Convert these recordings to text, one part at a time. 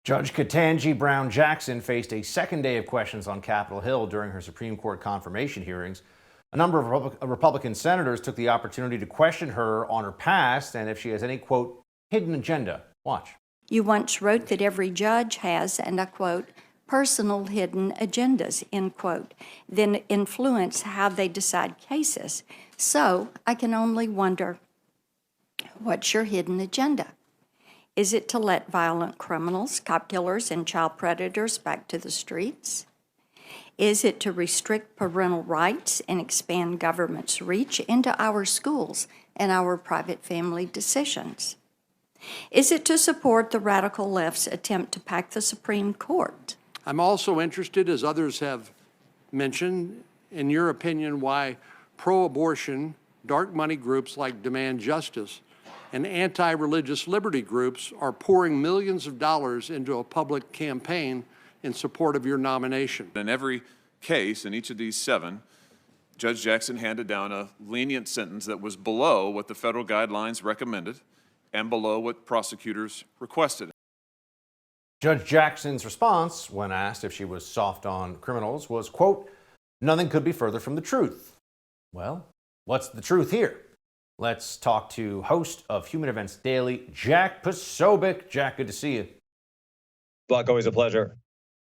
Judge Ketanji Brown Jackson faced a second day of questions on Capitol Hill during her Supreme Court confirmation hearings. A number of Republican senators took the opportunity to question her on her past and if she has any, quote, hidden agenda. Watch. You once wrote that every judge has, and I quote, personal hidden agendas, end quote, that influence how they decide cases. So I can only wonder, what's your hidden agenda? Is it to let violent criminals, cop killers, and child predators back to the streets? Is it to restrict parental rights and expand government's reach into our schools and our private family decisions? Is it to support the radical left's attempt to pack the Supreme Court? I'm also interested, as others have mentioned, in your opinion, why pro-abortion, dark money groups like Demand Justice and anti-religious liberty groups are pouring millions of dollars into a public campaign in support of your nomination. In every case, in each of these 7, Judge Jackson handed down a lenient sentence that was below what the federal guidelines recommended and below what prosecutors requested. Judge Jackson's response, when asked if she was soft on criminals, was, quote, nothing could be further from the truth. Well, what's the truth here? Let's talk to host of Human Events Daily, Jack Posobiec. Jack, good to see you. Buck, always a pleasure.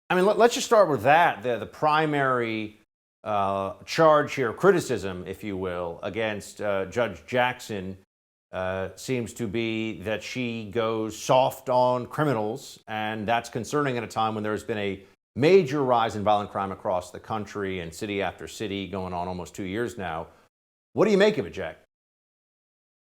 I mean, let's just start with that. The primary charge here, criticism, if you will, against Judge Jackson seems to be that she goes soft on criminals, and that's concerning at a time when there's been a major rise in violent crime across the country and city after city going on almost 2 years now. What do you make of it, Jack?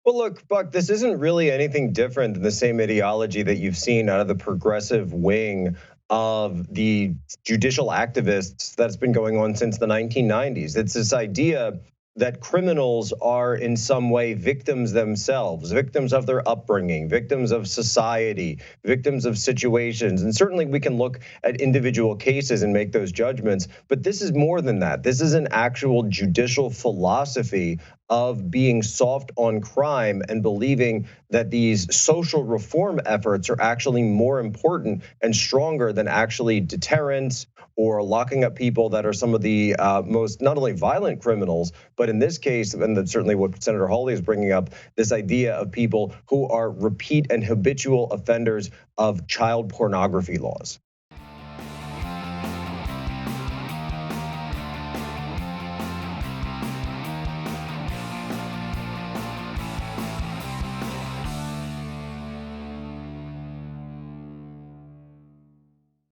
Well, look, Buck, this isn't really anything different than the same ideology that you've seen out of the progressive wing of the judicial activists that's been going on since the 1990s. It's this idea that criminals are in some way victims themselves, victims of their upbringing, victims of society, victims of situations. And certainly we can look at individual cases and make those judgments, but this is more than that. This is an actual judicial philosophy of being soft on crime and believing that these social reform efforts are actually more important and stronger than actually deterrence or locking up people that are some of the most not only violent criminals, but in this case, and that's certainly what Senator Hawley is bringing up, this idea of people who are repeat and habitual offenders of child pornography laws.